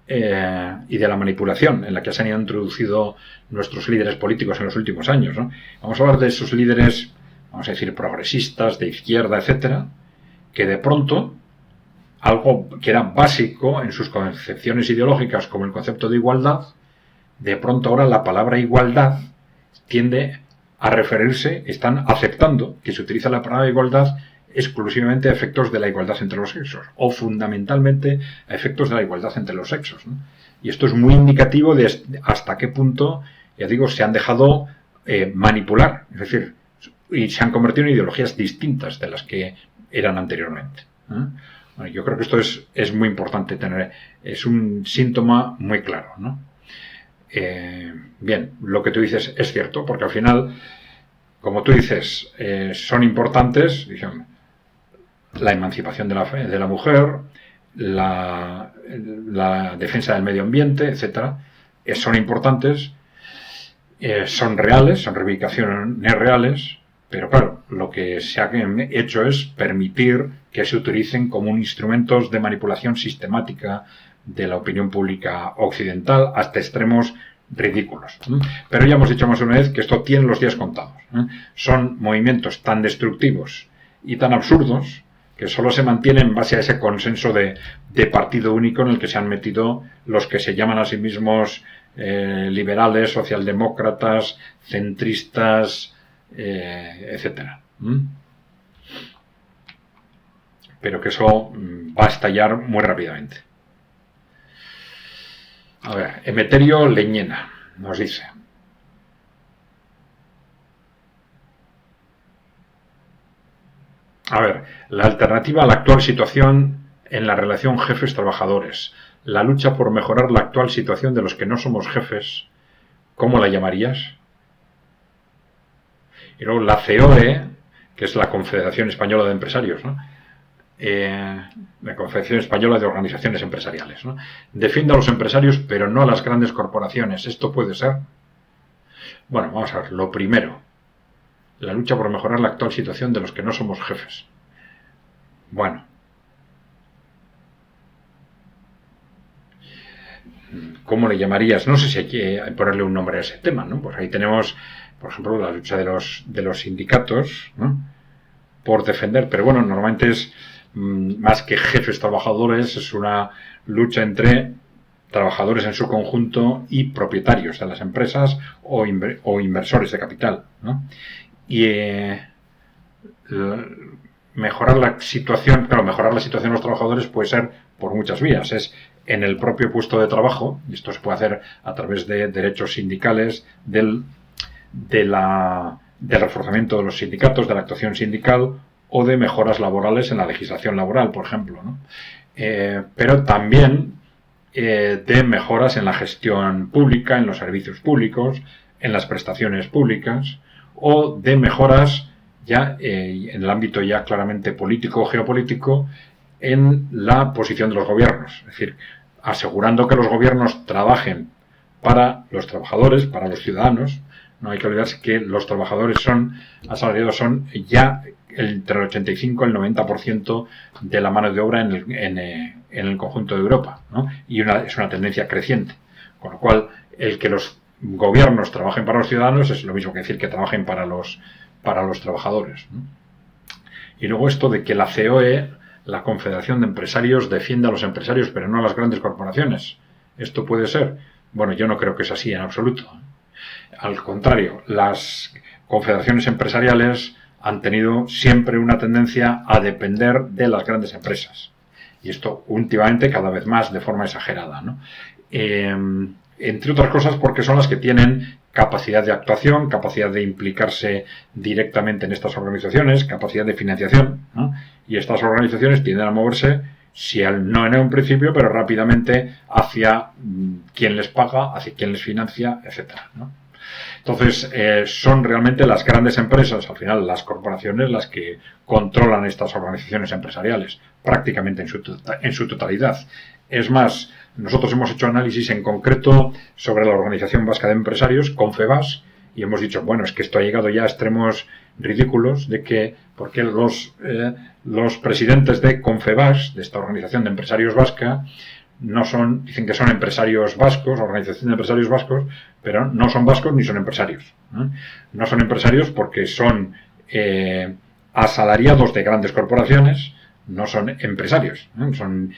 S1: y de la manipulación en la que se han introducido nuestros líderes políticos en los últimos años, ¿no? Vamos a hablar de esos líderes, vamos a decir, progresistas, de izquierda, etcétera, que de pronto algo que era básico en sus concepciones ideológicas, como el concepto de igualdad, de pronto ahora la palabra igualdad tiende a referirse, están aceptando que se utiliza la palabra igualdad exclusivamente a efectos de la igualdad entre los sexos, o fundamentalmente a efectos de la igualdad entre los sexos, ¿no? Y esto es muy indicativo de hasta qué punto, ya digo, se han dejado manipular, es decir, y se han convertido en ideologías distintas de las que eran anteriormente, ¿eh? Bueno, yo creo que esto es muy importante tener, es un síntoma muy claro, ¿no? Bien, lo que tú dices es cierto, porque al final, como tú dices, son importantes, digamos, la emancipación de la mujer, la defensa del medio ambiente, etcétera, son importantes, son reales, son reivindicaciones reales, pero claro, lo que se ha hecho es permitir que se utilicen como instrumentos de manipulación sistemática de la opinión pública occidental hasta extremos ridículos. Pero ya hemos dicho más de una vez que esto tiene los días contados. Son movimientos tan destructivos y tan absurdos que solo se mantienen en base a ese consenso de partido único en el que se han metido los que se llaman a sí mismos liberales, socialdemócratas, centristas, etcétera. Pero que eso va a estallar muy rápidamente. A ver, Emeterio Leñena nos dice: a ver, la alternativa a la actual situación en la relación jefes-trabajadores, la lucha por mejorar la actual situación de los que no somos jefes, ¿cómo la llamarías? Y luego la COE, que es la Confederación Española de Empresarios, ¿no? La Confederación Española de Organizaciones Empresariales, ¿no? Defiende a los empresarios, pero no a las grandes corporaciones. ¿Esto puede ser? Bueno, vamos a ver. Lo primero, la lucha por mejorar la actual situación de los que no somos jefes. Bueno, ¿cómo le llamarías? No sé si hay que ponerle un nombre a ese tema, ¿no? Pues ahí tenemos, por ejemplo, la lucha de los sindicatos, ¿no? Por defender, pero bueno, normalmente es más que jefes trabajadores, es una lucha entre trabajadores en su conjunto y propietarios de las empresas o inversores de capital, ¿no? Y mejorar la situación de los trabajadores puede ser por muchas vías. Es en el propio puesto de trabajo, y esto se puede hacer a través de derechos sindicales, del reforzamiento de los sindicatos, de la actuación sindical o de mejoras laborales en la legislación laboral, por ejemplo, ¿no? Pero también de mejoras en la gestión pública, en los servicios públicos, en las prestaciones públicas, o de mejoras ya en el ámbito ya claramente político o geopolítico en la posición de los gobiernos. Es decir, asegurando que los gobiernos trabajen para los trabajadores, para los ciudadanos. No hay que olvidarse que los trabajadores asalariados son ya entre el 85 y el 90% de la mano de obra en el conjunto de Europa, ¿no? Y es una tendencia creciente. Con lo cual, el que los gobiernos trabajen para los ciudadanos es lo mismo que decir que trabajen para los trabajadores, ¿no? Y luego esto de que la COE, la Confederación de Empresarios, defiende a los empresarios pero no a las grandes corporaciones. ¿Esto puede ser? Bueno, yo no creo que es así en absoluto. Al contrario, las confederaciones empresariales han tenido siempre una tendencia a depender de las grandes empresas. Y esto últimamente cada vez más de forma exagerada, ¿no? Entre otras cosas porque son las que tienen capacidad de actuación, capacidad de implicarse directamente en estas organizaciones, capacidad de financiación, ¿no? Y estas organizaciones tienden a moverse, no en un principio, pero rápidamente hacia quien les paga, hacia quien les financia, etcétera, ¿no? Entonces, son realmente las grandes empresas, al final las corporaciones, las que controlan estas organizaciones empresariales, prácticamente en su totalidad. Es más, nosotros hemos hecho análisis en concreto sobre la Organización Vasca de Empresarios, Confebask, y hemos dicho, bueno, es que esto ha llegado ya a extremos ridículos de que, porque los presidentes de Confebask, de esta Organización de Empresarios Vasca, dicen que son empresarios vascos, organización de empresarios vascos, pero no son vascos ni son empresarios, ¿no? No son empresarios porque son asalariados de grandes corporaciones, no son empresarios, ¿no? Son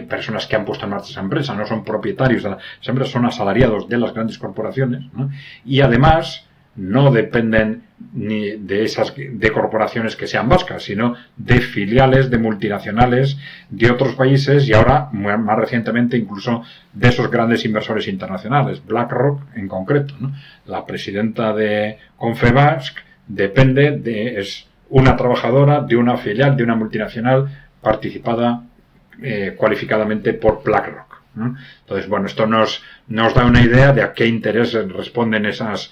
S1: personas que han puesto en marcha esa empresa, no son propietarios de las empresas, son asalariados de las grandes corporaciones, ¿no? Y además no dependen ni de corporaciones que sean vascas, sino de filiales de multinacionales de otros países y ahora, más recientemente, incluso de esos grandes inversores internacionales, BlackRock en concreto, ¿no? La presidenta de Confebask es una trabajadora de una filial de una multinacional participada cualificadamente por BlackRock, ¿no? Entonces, bueno, esto nos da una idea de a qué intereses responden esas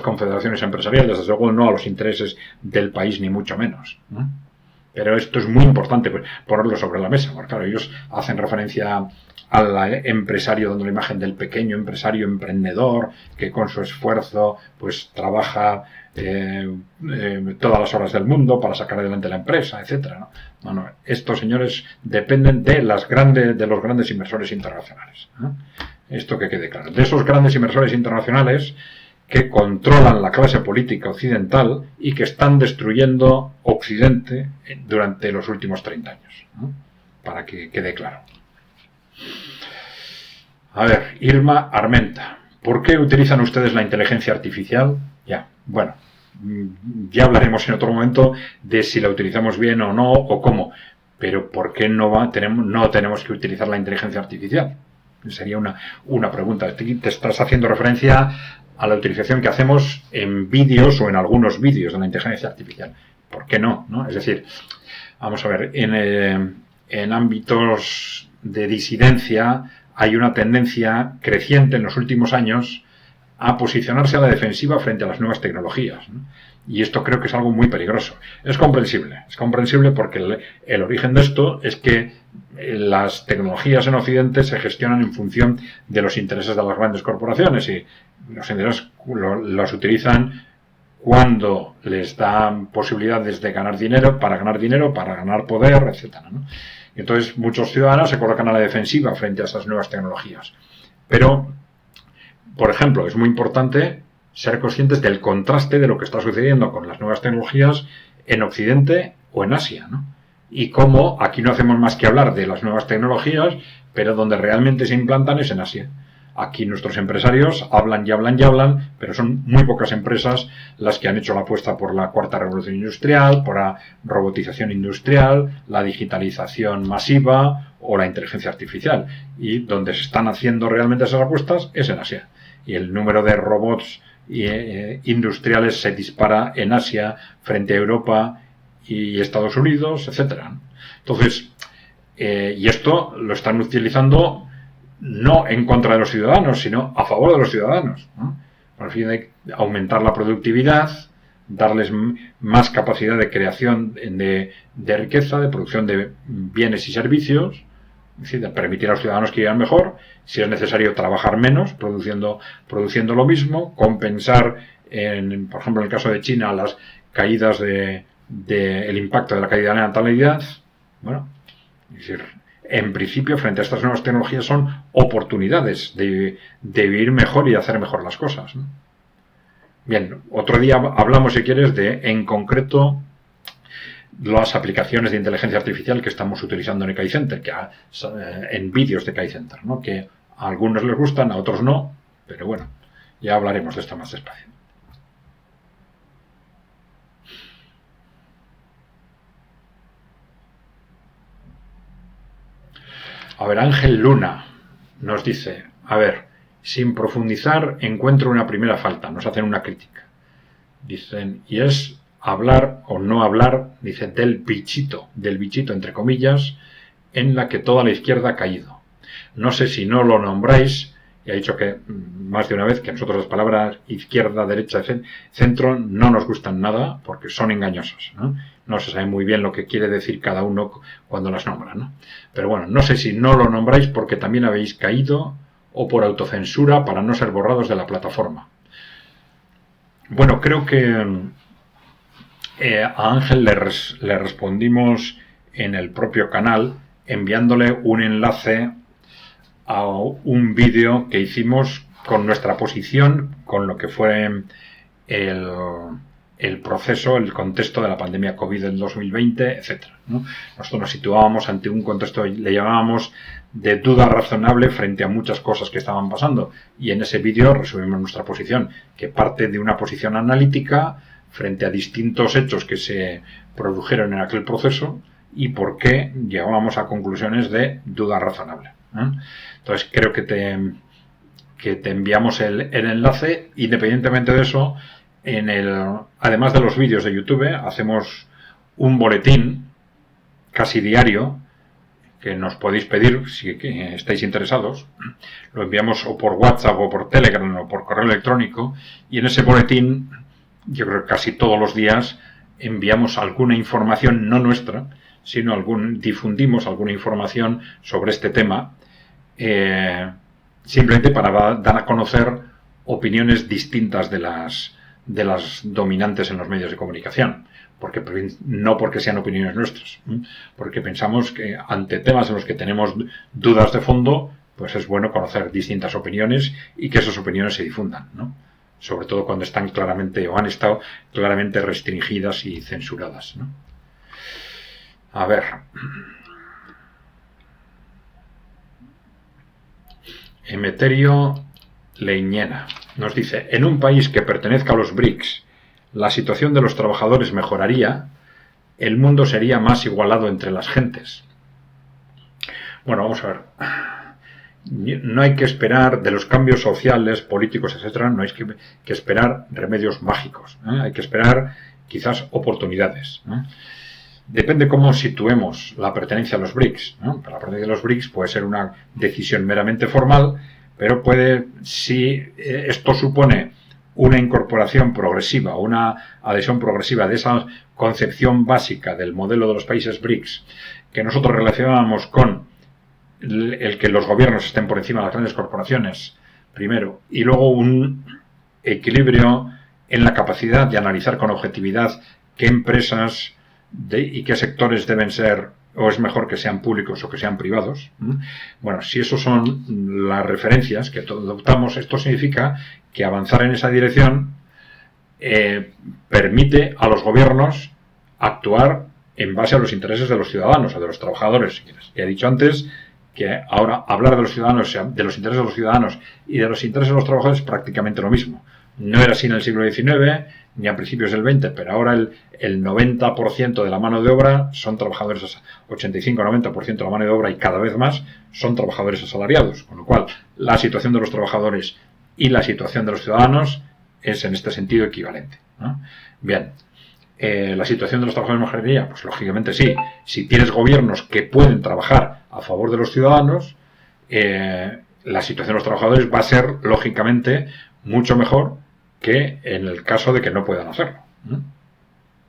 S1: confederaciones empresariales, desde luego no a los intereses del país ni mucho menos, ¿no? Pero esto es muy importante ponerlo sobre la mesa, porque claro, ellos hacen referencia al empresario dando la imagen del pequeño empresario emprendedor que con su esfuerzo pues trabaja todas las horas del mundo para sacar adelante la empresa, etcétera, ¿no? Bueno, estos señores dependen de los grandes inversores internacionales, ¿no? Esto que quede claro. De esos grandes inversores internacionales que controlan la clase política occidental y que están destruyendo Occidente durante los últimos 30 años, ¿no? Para que quede claro. A ver, Irma Armenta. ¿Por qué utilizan ustedes la inteligencia artificial? Bueno, ya hablaremos en otro momento de si la utilizamos bien o no, o cómo. Pero ¿por qué no tenemos que utilizar la inteligencia artificial? Sería una pregunta. Te estás haciendo referencia a la utilización que hacemos en vídeos o en algunos vídeos de la inteligencia artificial. ¿Por qué no? Es decir, vamos a ver, en ámbitos de disidencia hay una tendencia creciente en los últimos años a posicionarse a la defensiva frente a las nuevas tecnologías, ¿no? Y esto creo que es algo muy peligroso. Es comprensible porque el origen de esto es que las tecnologías en Occidente se gestionan en función de los intereses de las grandes corporaciones y los intereses los utilizan cuando les dan posibilidades de ganar dinero, para ganar poder, etcétera, ¿no? Y entonces muchos ciudadanos se colocan a la defensiva frente a esas nuevas tecnologías. Pero, por ejemplo, es muy importante ser conscientes del contraste de lo que está sucediendo con las nuevas tecnologías en Occidente o en Asia, ¿no? y cómo aquí no hacemos más que hablar de las nuevas tecnologías, pero donde realmente se implantan es en Asia. Aquí nuestros empresarios hablan y hablan y hablan, pero son muy pocas empresas las que han hecho la apuesta por la cuarta revolución industrial, por la robotización industrial, la digitalización masiva o la inteligencia artificial. Y donde se están haciendo realmente esas apuestas es en Asia. Y el número de robots industriales se dispara en Asia frente a Europa y Estados Unidos, etcétera. Entonces, y esto lo están utilizando no en contra de los ciudadanos, sino a favor de los ciudadanos, ¿no? Por el fin de aumentar la productividad, darles más capacidad de creación de riqueza, de producción de bienes y servicios, es decir, de permitir a los ciudadanos que vivan mejor, si es necesario trabajar menos, produciendo lo mismo, compensar, por ejemplo, en el caso de China, las caídas el impacto de la caída de la natalidad. Bueno, es decir, en principio, frente a estas nuevas tecnologías son oportunidades de vivir mejor y de hacer mejor las cosas, ¿no? Bien, otro día hablamos, si quieres, en concreto las aplicaciones de inteligencia artificial que estamos utilizando en Kaizen, en vídeos de Kaizen, ¿no? Que a algunos les gustan, a otros no, pero bueno, ya hablaremos de esto más despacio. A ver, Ángel Luna nos dice, sin profundizar encuentro una primera falta, nos hacen una crítica. Dicen, y es hablar o no hablar, dice, del bichito entre comillas, en la que toda la izquierda ha caído. No sé si no lo nombráis, y ha dicho que más de una vez que a nosotros las palabras izquierda, derecha, centro no nos gustan nada porque son engañosas, ¿no? No se sabe muy bien lo que quiere decir cada uno cuando las nombra, ¿no? Pero bueno, no sé si no lo nombráis porque también habéis caído o por autocensura para no ser borrados de la plataforma. Bueno, creo que a Ángel le respondimos en el propio canal enviándole un enlace a un vídeo que hicimos con nuestra posición, con lo que fue el proceso, el contexto de la pandemia COVID del 2020, etcétera, ¿no? Nosotros nos situábamos ante un contexto, le llamábamos de duda razonable frente a muchas cosas que estaban pasando, y en ese vídeo resumimos nuestra posición, que parte de una posición analítica frente a distintos hechos que se produjeron en aquel proceso y por qué llegábamos a conclusiones de duda razonable, ¿eh? Entonces creo que te enviamos el enlace. Independientemente de eso, además de los vídeos de YouTube, hacemos un boletín casi diario que nos podéis pedir si estáis interesados. Lo enviamos o por WhatsApp o por Telegram o por correo electrónico, y en ese boletín, yo creo que casi todos los días enviamos alguna información, no nuestra, sino difundimos alguna información sobre este tema, simplemente para dar a conocer opiniones distintas de las dominantes en los medios de comunicación, no porque sean opiniones nuestras, porque pensamos que ante temas en los que tenemos dudas de fondo, pues es bueno conocer distintas opiniones y que esas opiniones se difundan, ¿no? Sobre todo cuando están claramente o han estado claramente restringidas y censuradas, ¿no? A ver. Emeterio Leñena nos dice, en un país que pertenezca a los BRICS, la situación de los trabajadores mejoraría, el mundo sería más igualado entre las gentes. Bueno, vamos a ver. No hay que esperar de los cambios sociales, políticos, etcétera, no hay que esperar remedios mágicos, ¿eh? Hay que esperar quizás oportunidades, ¿eh? Depende cómo situemos la pertenencia a los BRICS, ¿no? La pertenencia a los BRICS puede ser una decisión meramente formal, pero si esto supone una incorporación progresiva, una adhesión progresiva de esa concepción básica del modelo de los países BRICS, que nosotros relacionamos con el que los gobiernos estén por encima de las grandes corporaciones, primero, y luego un equilibrio en la capacidad de analizar con objetividad qué empresas y qué sectores deben ser, o es mejor que sean públicos o que sean privados. Bueno, si eso son las referencias que adoptamos, esto significa que avanzar en esa dirección permite a los gobiernos actuar en base a los intereses de los ciudadanos o de los trabajadores, si quieres. He dicho antes que ahora hablar de los ciudadanos, de los intereses de los ciudadanos y de los intereses de los trabajadores es prácticamente lo mismo. No era así en el siglo XIX ni a principios del XX, pero ahora el 90% de la mano de obra son trabajadores, 85-90% de la mano de obra y cada vez más son trabajadores asalariados, con lo cual la situación de los trabajadores y la situación de los ciudadanos es en este sentido equivalente, ¿no? Bien, la situación de los trabajadores mejoraría, pues lógicamente sí. Si tienes gobiernos que pueden trabajar a favor de los ciudadanos, la situación de los trabajadores va a ser lógicamente mucho mejor que en el caso de que no puedan hacerlo.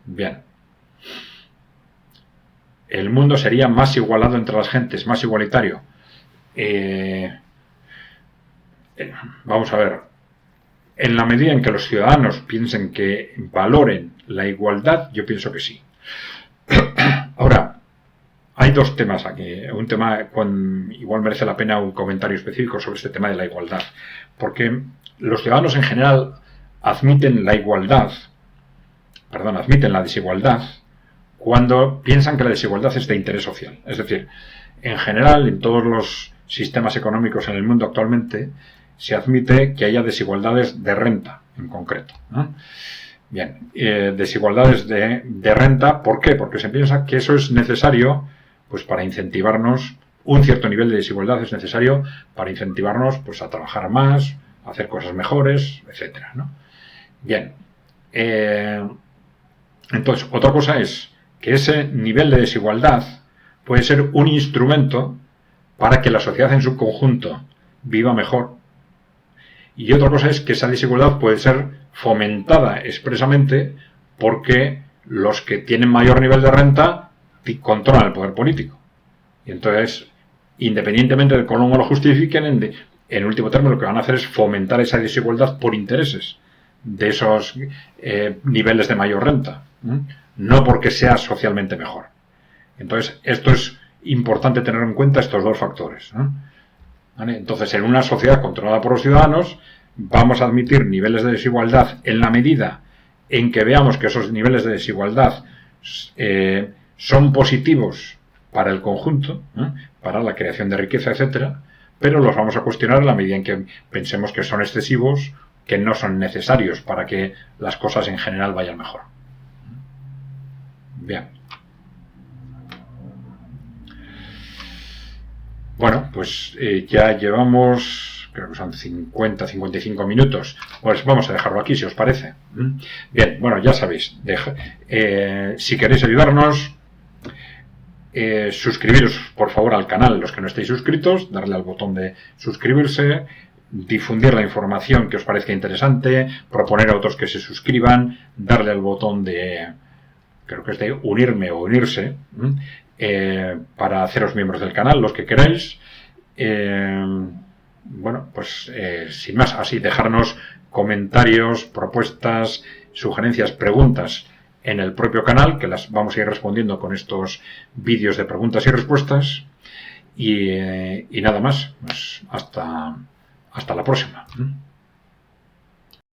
S1: Bien. El mundo sería más igualado entre las gentes, más igualitario. Vamos a ver. En la medida en que los ciudadanos piensen que valoren la igualdad, yo pienso que sí. Ahora, hay dos temas aquí. Un tema, igual merece la pena un comentario específico sobre este tema de la igualdad. Porque los ciudadanos en general admiten la desigualdad cuando piensan que la desigualdad es de interés social. Es decir, en general, en todos los sistemas económicos en el mundo actualmente, se admite que haya desigualdades de renta, en concreto, ¿no? Bien, desigualdades de renta, ¿por qué? Porque se piensa que eso es necesario, pues para incentivarnos, un cierto nivel de desigualdad es necesario para incentivarnos, pues a trabajar más, a hacer cosas mejores, etcétera, ¿no? Bien, entonces, otra cosa es que ese nivel de desigualdad puede ser un instrumento para que la sociedad en su conjunto viva mejor. Y otra cosa es que esa desigualdad puede ser fomentada expresamente porque los que tienen mayor nivel de renta controlan el poder político. Y entonces, independientemente de cómo lo justifiquen, en último término lo que van a hacer es fomentar esa desigualdad por intereses de esos niveles de mayor renta, no porque sea socialmente mejor. Entonces, esto es importante tener en cuenta estos dos factores, ¿no? ¿Vale? Entonces, en una sociedad controlada por los ciudadanos, vamos a admitir niveles de desigualdad en la medida en que veamos que esos niveles de desigualdad son positivos para el conjunto, para la creación de riqueza, etcétera, pero los vamos a cuestionar en la medida en que pensemos que son excesivos, que no son necesarios para que las cosas en general vayan mejor. Bien. Bueno, pues ya llevamos, creo que son 50-55 minutos. Pues vamos a dejarlo aquí, si os parece. Bien, bueno, ya sabéis. Si queréis ayudarnos, suscribiros, por favor, al canal, los que no estéis suscritos, darle al botón de suscribirse, difundir la información que os parezca interesante, proponer a otros que se suscriban, darle al botón de, creo que es de unirme o unirse, para haceros miembros del canal, los que queráis. Bueno, pues sin más, así dejarnos comentarios, propuestas, sugerencias, preguntas en el propio canal, que las vamos a ir respondiendo con estos vídeos de preguntas y respuestas. Y nada más, pues hasta la próxima.